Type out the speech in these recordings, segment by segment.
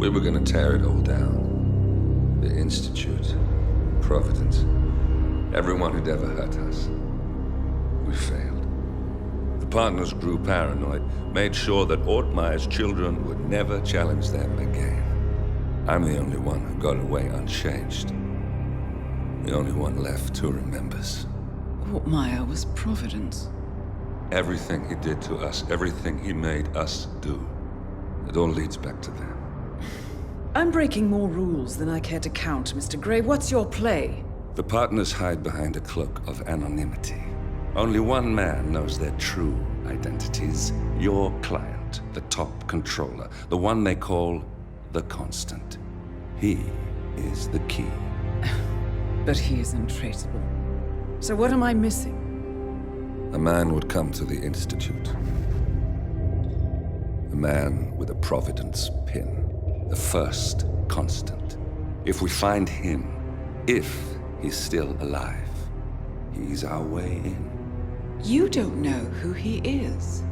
We were gonna tear it all down. The Institute, Providence, everyone who'd ever hurt us. We failed. The partners grew paranoid, made sure that Ortmeyer's children would never challenge them again. I'm the only one who got away unchanged. The only one left who remembers. Ortmeyer was Providence. Everything he did to us, everything he made us do, it all leads back to them. I'm breaking more rules than I care to count, Mr. Gray. What's your play? The partners hide behind a cloak of anonymity. Only one man knows their true identities. Your client, the top controller, the one they call the Constant. He is the key. But he is untraceable. So what am I missing? A man would come to the Institute. A man with a Providence pin. The first Constant. If we find him, if he's still alive, he's our way in. You don't know who he is,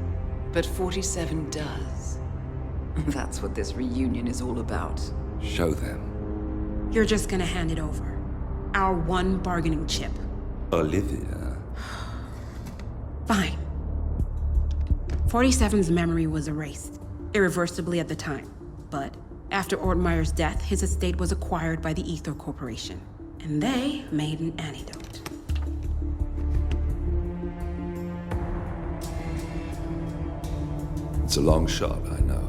but 47 does. That's what this reunion is all about. Show them. You're just gonna hand it over. Our one bargaining chip. Olivia. Fine. 47's memory was erased, irreversibly at the time. But after Ortmeyer's death, his estate was acquired by the Ether Corporation. And they made an antidote. It's a long shot, I know.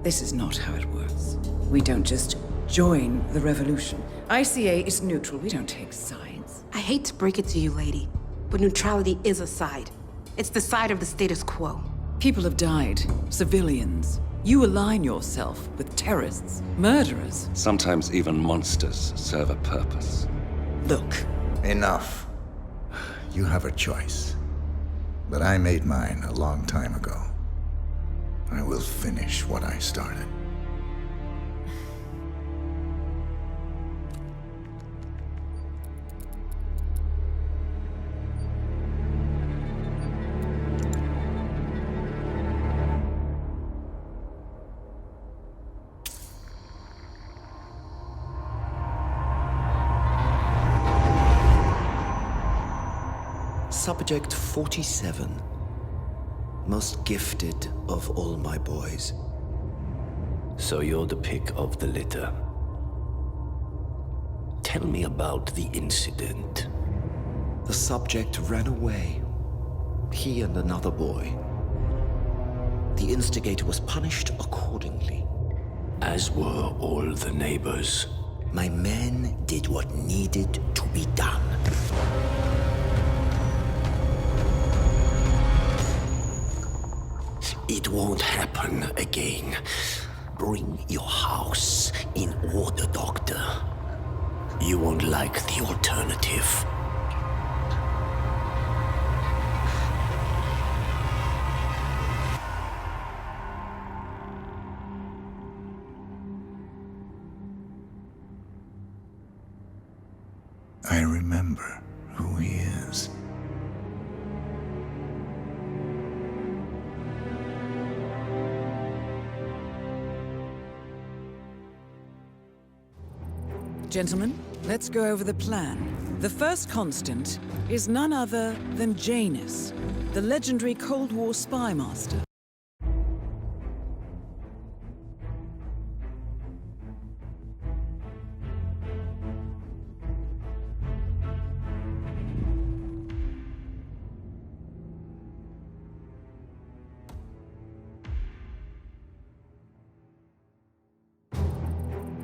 This is not how it works. We don't just join the revolution. ICA is neutral. We don't take sides. I hate to break it to you, lady, but neutrality is a side. It's the side of the status quo. People have died. Civilians. You align yourself with terrorists, murderers. Sometimes even monsters serve a purpose. Look. Enough. You have a choice. But I made mine a long time ago. I will finish what I started. Subject 47. Most gifted of all my boys. So you're the pick of the litter. Tell me about the incident. The subject ran away. He and another boy. The instigator was punished accordingly. As were all the neighbors. My men did what needed to be done. It won't happen again. Bring your house in order, Doctor. You won't like the alternative. I remember who he is. Gentlemen, let's go over the plan. The first Constant is none other than Janus, the legendary Cold War spy master.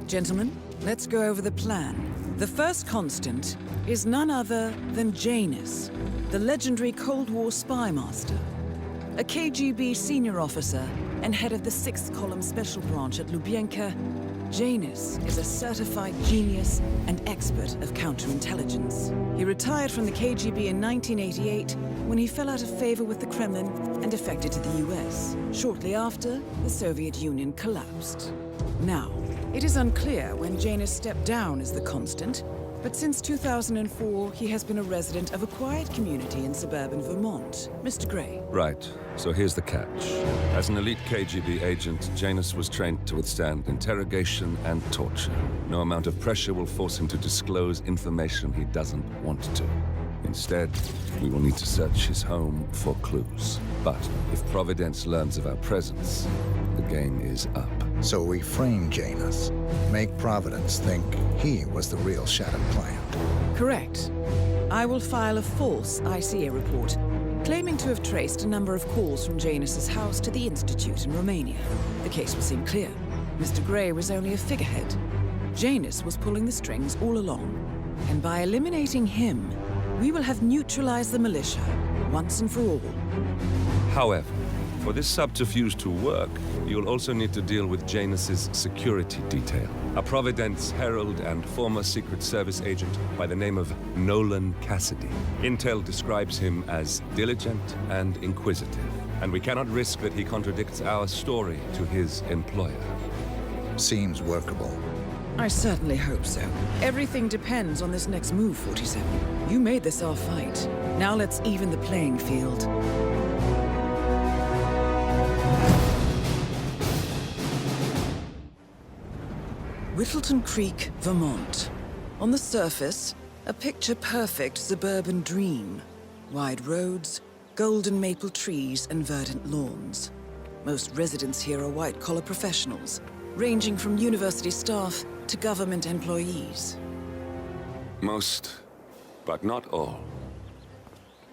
Gentlemen, let's go over the plan. The first Constant is none other than Janus, the legendary Cold War spy master. A KGB senior officer and head of the 6th Column Special Branch at Lubyanka, Janus is a certified genius and expert of counterintelligence. He retired from the KGB in 1988 when he fell out of favor with the Kremlin and defected to the US. Shortly after, the Soviet Union collapsed. Now, it is unclear when Janus stepped down as the Constant, But since 2004, he has been a resident of a quiet community in suburban Vermont. Mr. Gray. Right. So here's the catch. As an elite KGB agent, Janus was trained to withstand interrogation and torture. No amount of pressure will force him to disclose information he doesn't want to. Instead, we will need to search his home for clues. But if Providence learns of our presence, the game is up. So we frame Janus, make Providence think he was the real Shadow client. Correct. I will file a false ICA report, claiming to have traced a number of calls from Janus's house to the Institute in Romania. The case will seem clear. Mr. Gray was only a figurehead. Janus was pulling the strings all along. And by eliminating him, we will have neutralized the militia, once and for all. However, for this subterfuge to work, you'll also need to deal with Janus's security detail. A Providence herald and former Secret Service agent by the name of Nolan Cassidy. Intel describes him as diligent and inquisitive, and we cannot risk that he contradicts our story to his employer. Seems workable. I certainly hope so. Everything depends on this next move, 47. You made this our fight. Now let's even the playing field. Whittleton Creek, Vermont. On the surface, a picture-perfect suburban dream. Wide roads, golden maple trees, and verdant lawns. Most residents here are white-collar professionals, ranging from university staff to government employees. Most, but not all.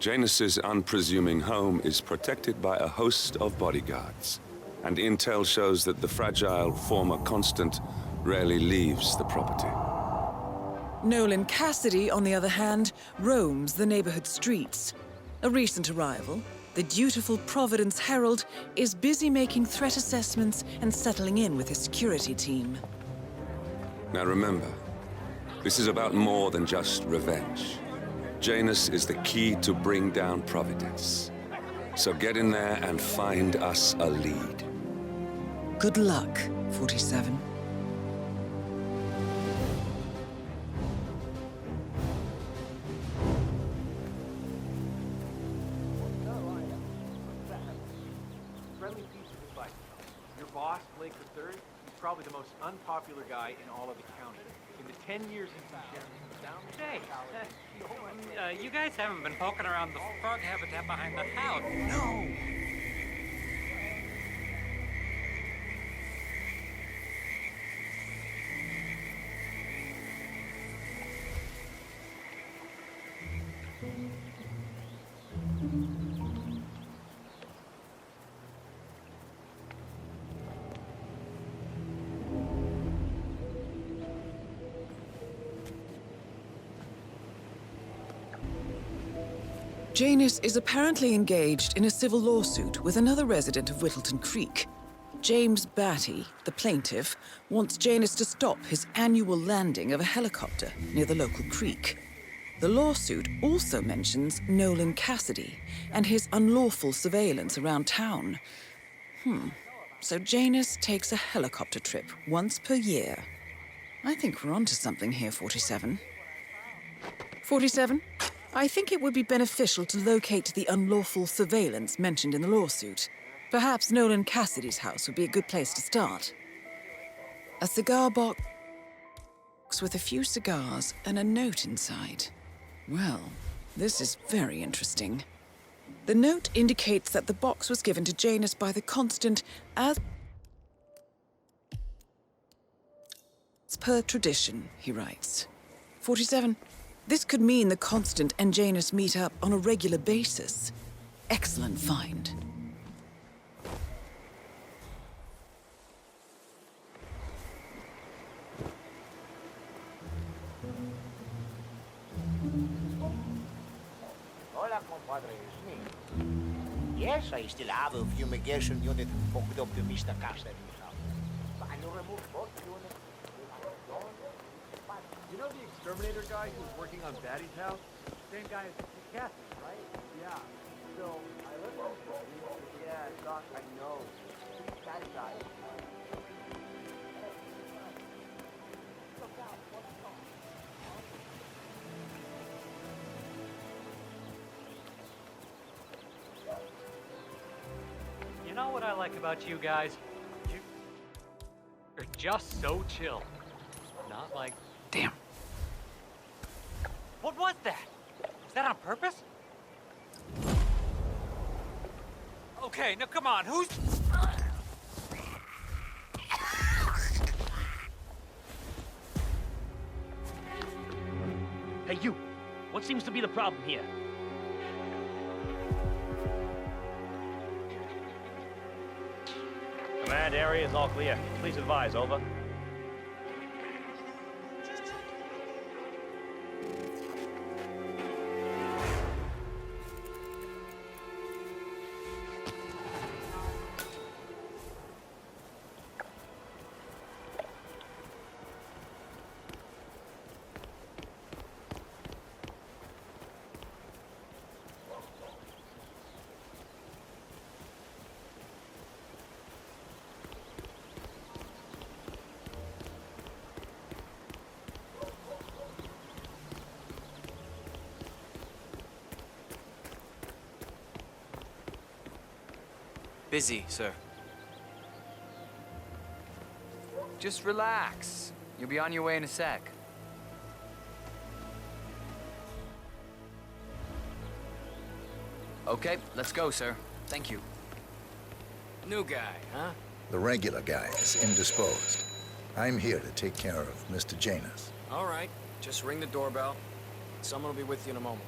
Janus's unpresuming home is protected by a host of bodyguards, and intel shows that the fragile former constant rarely leaves the property. Nolan Cassidy, on the other hand, roams the neighborhood streets. A recent arrival, the dutiful Providence Herald is busy making threat assessments and settling in with his security team. Now remember, this is about more than just revenge. Janus is the key to bring down Providence. So get in there and find us a lead. Good luck, 47. Probably the most unpopular guy in all of the county. In the 10 years he's been sharing Hey, you guys haven't been poking around the frog habitat behind the house. No! Janus is apparently engaged in a civil lawsuit with another resident of Whittleton Creek. James Batty, the plaintiff, wants Janus to stop his annual landing of a helicopter near the local creek. The lawsuit also mentions Nolan Cassidy and his unlawful surveillance around town. So Janus takes a helicopter trip once per year. I think we're onto something here, 47. 47? I think it would be beneficial to locate the unlawful surveillance mentioned in the lawsuit. Perhaps Nolan Cassidy's house would be a good place to start. A cigar box with a few cigars and a note inside. Well, this is very interesting. The note indicates that the box was given to Janus by the Constant as per tradition, he writes. 47. This could mean the Constant and Janus meet up on a regular basis. Excellent find. Hola, compadre, it's me. Yes, I still have a fumigation unit hooked up to Mr. Cassidy's house. But I remove both units. You know the exterminator guy who was working on Batty's house? Same guy as Cassidy, right? Yeah. So, I looked at him. Yeah, Doc, I know. That guy. I like about you guys. You're just so chill. Not like... Damn. What was that? Was that on purpose? Okay, now come on, who's... Hey, you! What seems to be the problem here? Command area is all clear. Please advise, over. Busy, sir. Just relax. You'll be on your way in a sec. Okay, let's go, sir. Thank you. New guy, huh? The regular guy is indisposed. I'm here to take care of Mr. Janus. All right. Just ring the doorbell. Someone will be with you in a moment.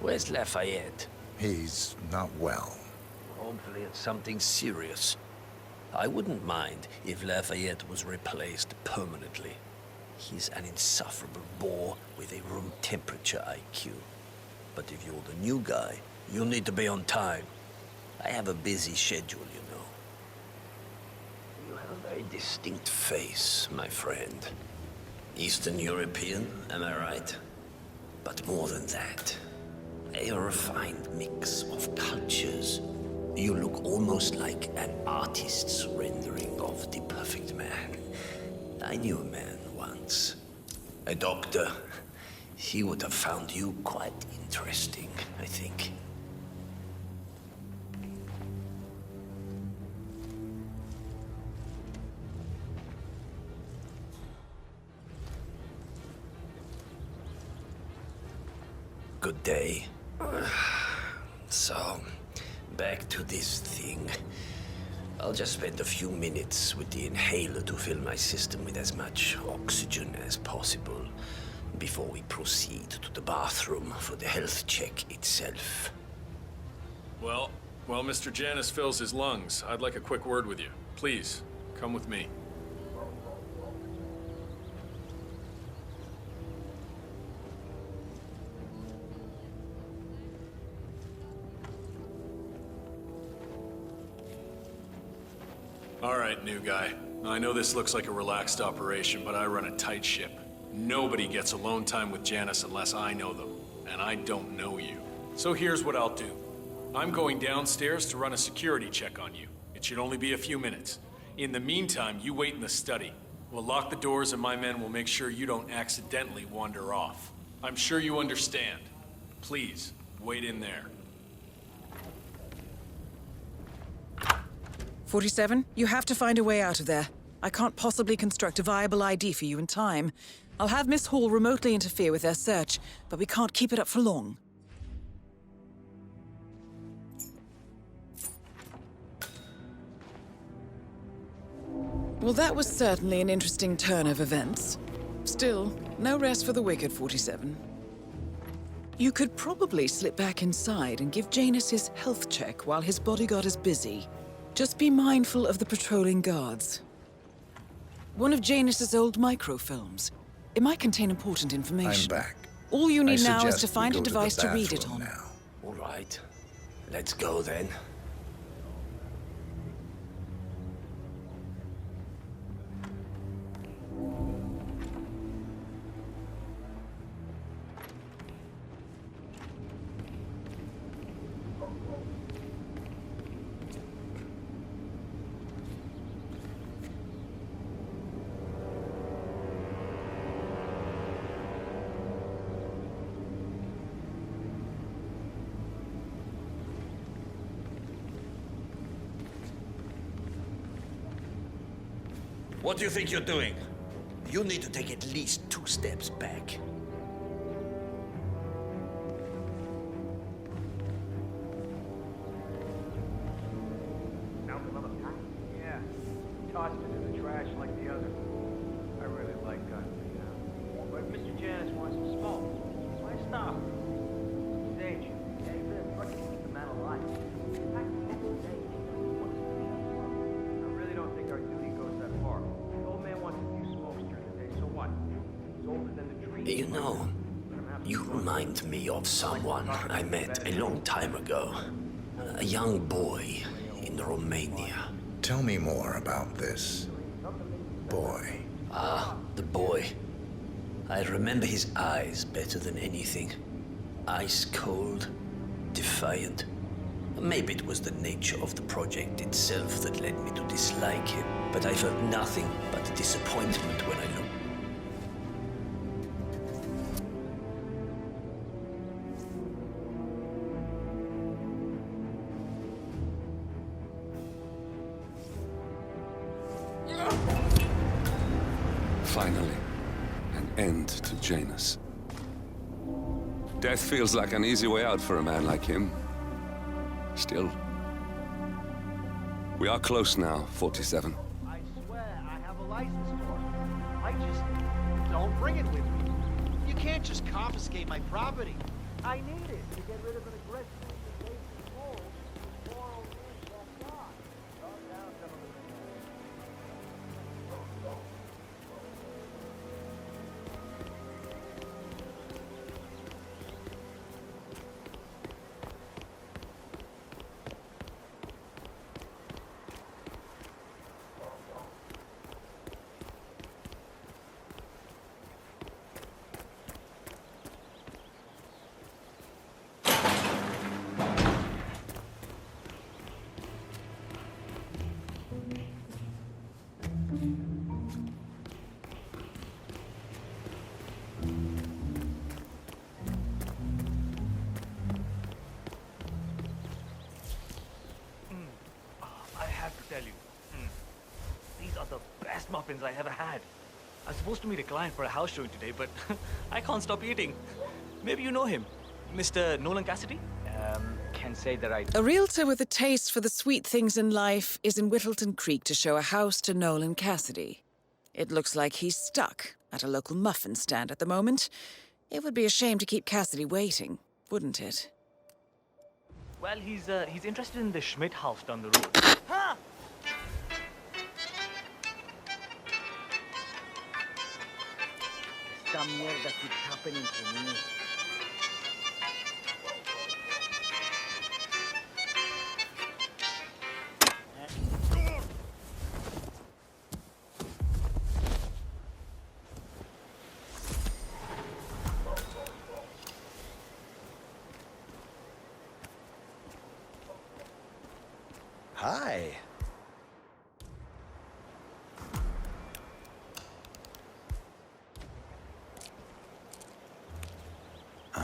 Where's Lafayette? He's not well. Hopefully it's something serious. I wouldn't mind if Lafayette was replaced permanently. He's an insufferable bore with a room temperature IQ. But if you're the new guy, you'll need to be on time. I have a busy schedule, you know. You have a very distinct face, my friend. Eastern European, am I right? But more than that, a refined mix of cultures. You look almost like an artist's rendering of the perfect man. I knew a man once. A doctor. He would have found you quite interesting, I think. Good day. So, back to this thing. I'll just spend a few minutes with the inhaler to fill my system with as much oxygen as possible before we proceed to the bathroom for the health check itself. Well, while Mr. Janus fills his lungs, I'd like a quick word with you. Please, come with me. All right, new guy. I know this looks like a relaxed operation, but I run a tight ship. Nobody gets alone time with Janus unless I know them, and I don't know you. So here's what I'll do. I'm going downstairs to run a security check on you. It should only be a few minutes. In the meantime, you wait in the study. We'll lock the doors and my men will make sure you don't accidentally wander off. I'm sure you understand. Please, wait in there. 47, you have to find a way out of there. I can't possibly construct a viable ID for you in time. I'll have Miss Hall remotely interfere with their search, but we can't keep it up for long. Well, that was certainly an interesting turn of events. Still, no rest for the wicked, 47. You could probably slip back inside and give Janus his health check while his bodyguard is busy. Just be mindful of the patrolling guards. One of Janus's old microfilms. It might contain important information. I'm back. All you need now is suggest to find we a go device the to read it bathroom on. now. right. Let's go then. What do you think you're doing? You need to take at least 2 steps back. Found another pack? Yeah. Tossed it in the trash like the other. I really like guns, you know. But if Mr. Janice wants some smoke, why stop? He's ancient. Yeah, he's been fucking keep the man alive. I really don't think our duty goes that far. The old man wants a few smokes during the day, so what? He's older than the tree. You know, you remind me of someone I met a long time ago. A young boy in Romania. Tell me more about this boy. Ah, the boy. I remember his eyes better than anything. Ice cold, defiant. Maybe it was the nature of the project itself that led me to dislike him, but I felt nothing but disappointment when I looked. Finally, an end to Janus. Death feels like an easy way out for a man like him. Still, we are close now, 47. I swear I have a license for it. I just don't bring it with me. You can't just confiscate my property. I need it to get rid of an aggressive invasive mold. Moral is that God. Calm down, gentlemen. I have to tell you, these are the best muffins I ever had. I'm supposed to meet a client for a house showing today, but I can't stop eating. Maybe you know him, Mr. Nolan Cassidy? Can't say that I... A realtor with a taste for the sweet things in life is in Whittleton Creek to show a house to Nolan Cassidy. It looks like he's stuck at a local muffin stand at the moment. It would be a shame to keep Cassidy waiting, wouldn't it? Well, he's interested in the Schmidt house down the road. Huh? Esta mierda keeps happening to me. Hi. Ah.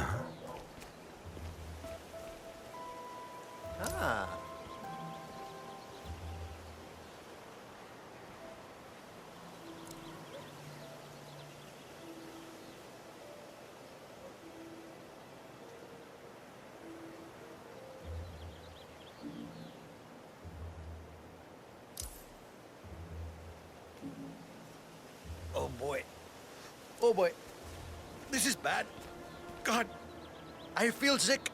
Oh boy. Oh boy. This is bad. God, I feel sick.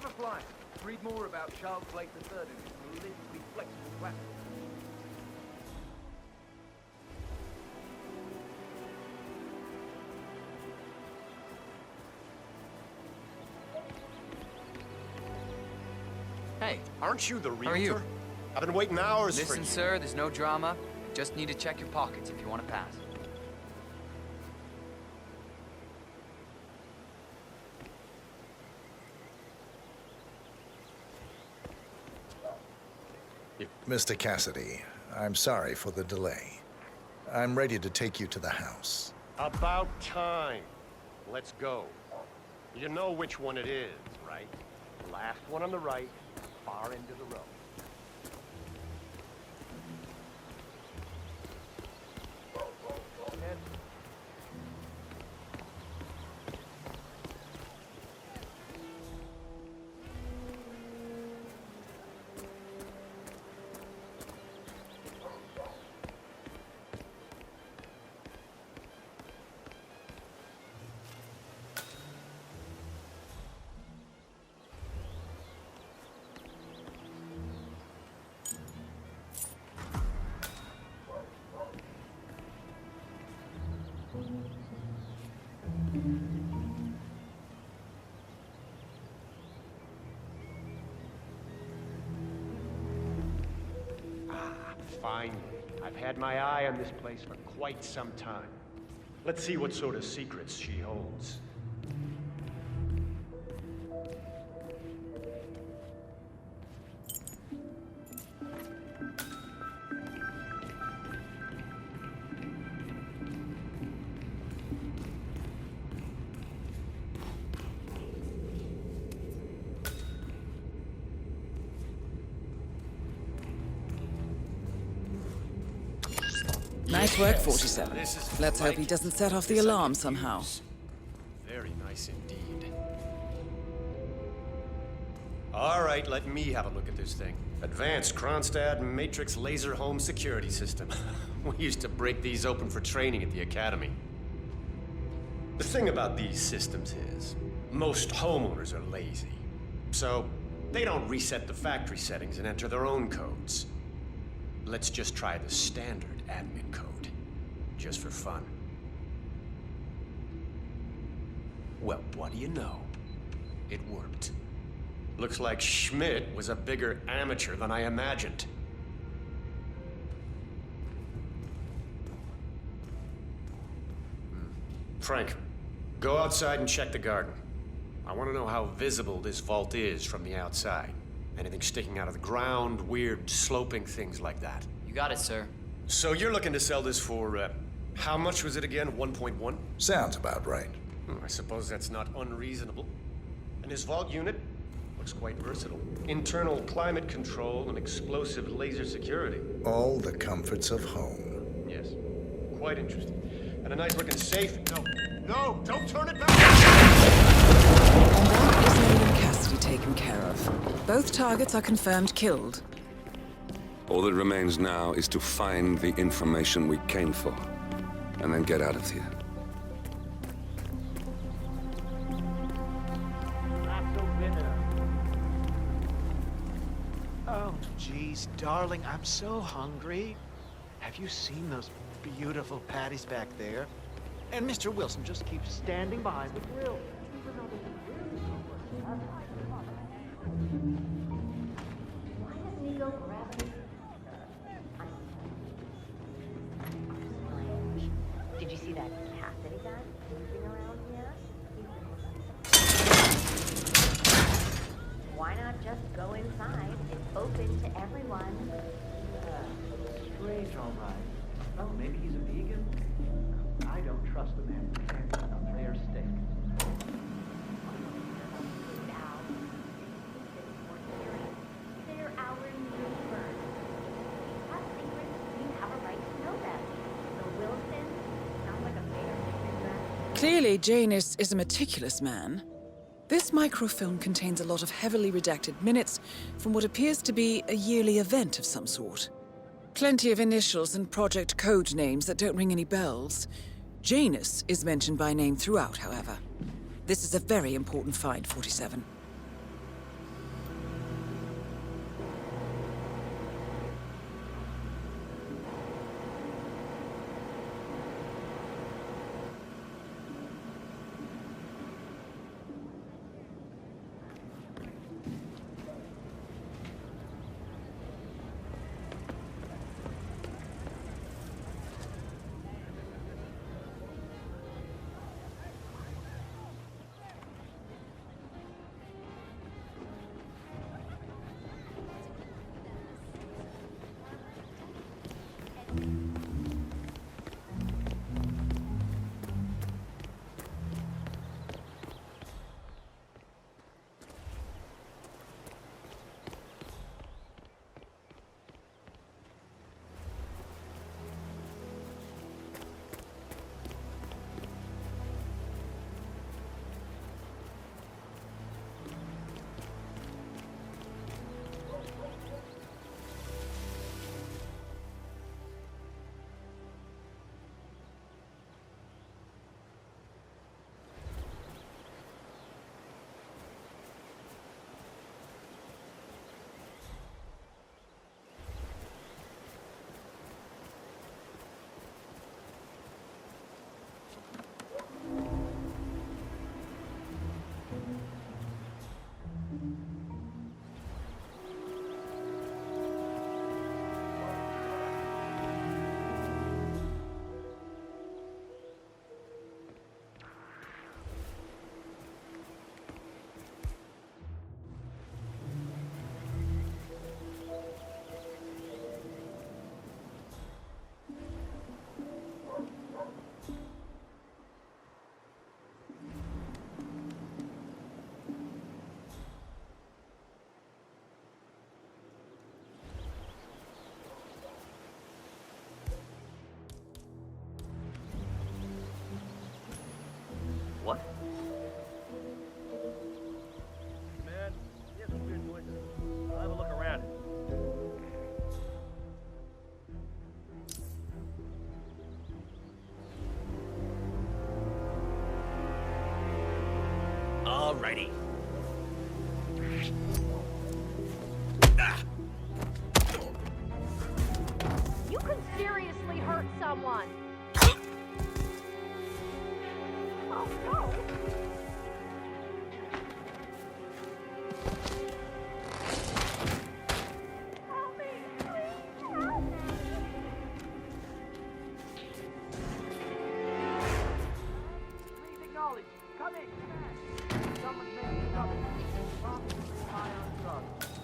Have a fly. Read more about Charles Blake III and his politically flexible platform. Hey, Aren't you the realtor? how are you? I've been waiting hours for Listen, you. sir, there's no drama. Just need to check your pockets if you want to pass. Mr. Cassidy, I'm sorry for the delay. I'm ready to take you to the house. About time. Let's go. You know which one it is, right? The last one on the right, far end of the road. Finally. I've had my eye on this place for quite some time. Let's see what sort of secrets she holds. Nice work, 47. This is Let's hope he like doesn't set off the this I alarm could somehow. use. Very nice indeed. All right, let me have a look at this thing. Advanced Kronstadt Matrix Laser Home Security System. We used to break these open for training at the academy. The thing about these systems is, most homeowners are lazy. So, they don't reset the factory settings and enter their own codes. Let's just try the standard admin code, just for fun. Well, what do you know? It worked. Looks like Schmidt was a bigger amateur than I imagined. Frank, go outside and check the garden. I want to know how visible this vault is from the outside. Anything sticking out of the ground, weird sloping things like that. You got it, sir. So you're looking to sell this for, how much was it again? 1.1? Sounds about right. I suppose that's not unreasonable. And this vault unit looks quite versatile. Internal climate control and explosive laser security. All the comforts of home. Yes, quite interesting. And a nice looking safe. No, don't turn it back! And that is Nolan Cassidy taken care of. Both targets are confirmed killed. All that remains now is to find the information we came for, and then get out of here. Oh, geez, darling, I'm so hungry. Have you seen those beautiful patties back there? And Mr. Wilson just keeps standing behind the grill. Did you see that Cassidy guy moving around here? Why not just go inside? It's open to everyone. Strange, all right. Oh, maybe he's a vegan? I don't trust the man who can't eat a rare steak. They're our neighbors. We have secrets. We have a right to know them. The Wilson sounds like a fair. Clearly, Janus is a meticulous man. This microfilm contains a lot of heavily redacted minutes from what appears to be a yearly event of some sort. Plenty of initials and project code names that don't ring any bells. Janus is mentioned by name throughout, however. This is a very important find, 47.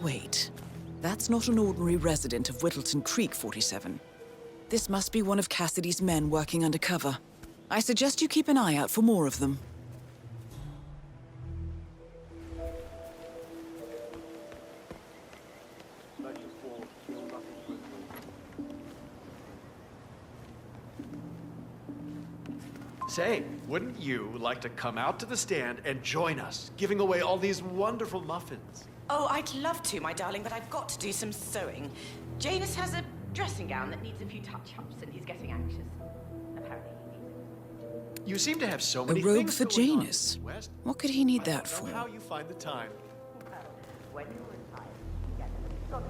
Wait. That's not an ordinary resident of Whittleton Creek, 47. This must be one of Cassidy's men working undercover. I suggest you keep an eye out for more of them. Say, wouldn't you like to come out to the stand and join us, giving away all these wonderful muffins? Oh, I'd love to, my darling, but I've got to do some sewing. Janus has a dressing gown that needs a few touch-ups, and he's getting anxious. Apparently he needs it. You seem to have so A many robe things for going on, Janus? Mrs. West. What could he need I that don't know for? how you find the time. When you retire, you get a solid.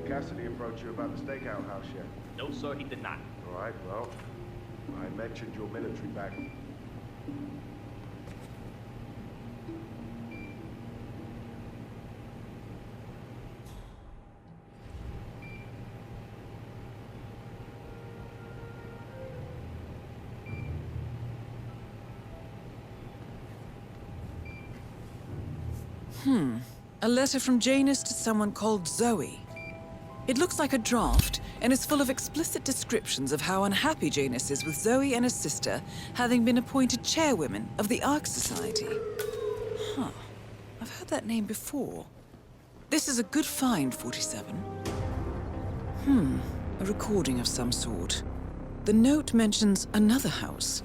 Cassidy approach you about the stakeout house yet? No, sir, he did not. All right, well, I mentioned your military back. A letter from Janus to someone called Zoe. It looks like a draft, and is full of explicit descriptions of how unhappy Janus is with Zoe and his sister having been appointed chairwomen of the Ark Society. Huh. I've heard that name before. This is a good find, 47. A recording of some sort. The note mentions another house.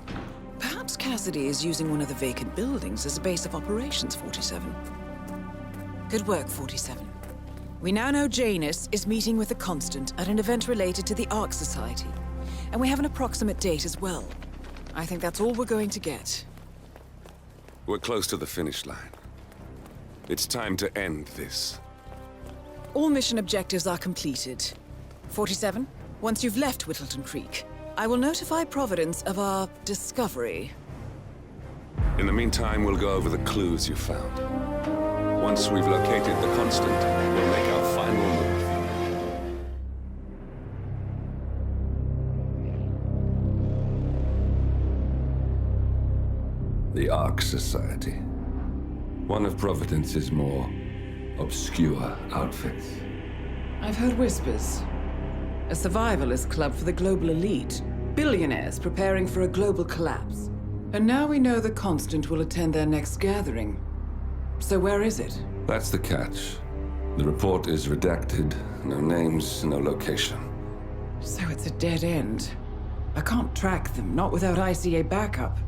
Perhaps Cassidy is using one of the vacant buildings as a base of operations, 47. Good work, 47. We now know Janus is meeting with the Constant at an event related to the Ark Society. And we have an approximate date as well. I think that's all we're going to get. We're close to the finish line. It's time to end this. All mission objectives are completed. 47, once you've left Whittleton Creek, I will notify Providence of our discovery. In the meantime, we'll go over the clues you found. Once we've located the Constant, we'll make our final move. The Ark Society. One of Providence's more obscure outfits. I've heard whispers. A survivalist club for the global elite. Billionaires preparing for a global collapse. And now we know the Constant will attend their next gathering. So where is it? That's the catch. The report is redacted. No names, no location. So it's a dead end. I can't track them, not without ICA backup.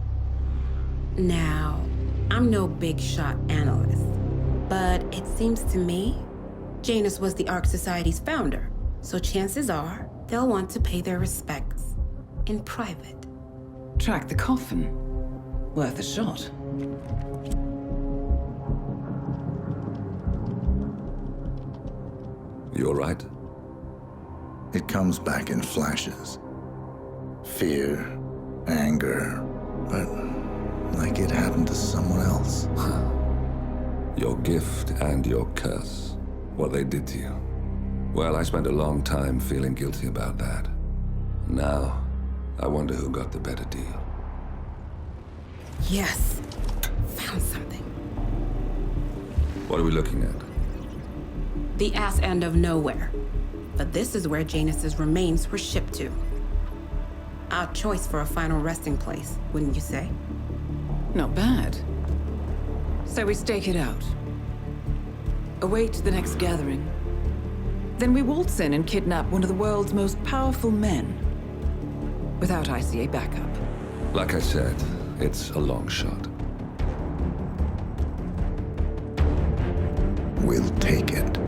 Now, I'm no big shot analyst, But it seems to me, Janus was the Ark Society's founder, so chances are they'll want to pay their respects in private. Track the coffin. Worth a shot. You all right? It comes back in flashes. Fear, anger, but like it happened to someone else. Your gift and your curse. What they did to you. Well, I spent a long time feeling guilty about that. Now, I wonder who got the better deal. Yes. Found something. What are we looking at? The ass end of nowhere. But this is where Janus's remains were shipped to. Our choice for a final resting place, wouldn't you say? Not bad. So we stake it out. Await the next gathering. Then we waltz in and kidnap one of the world's most powerful men. Without ICA backup. Like I said, it's a long shot. We'll take it.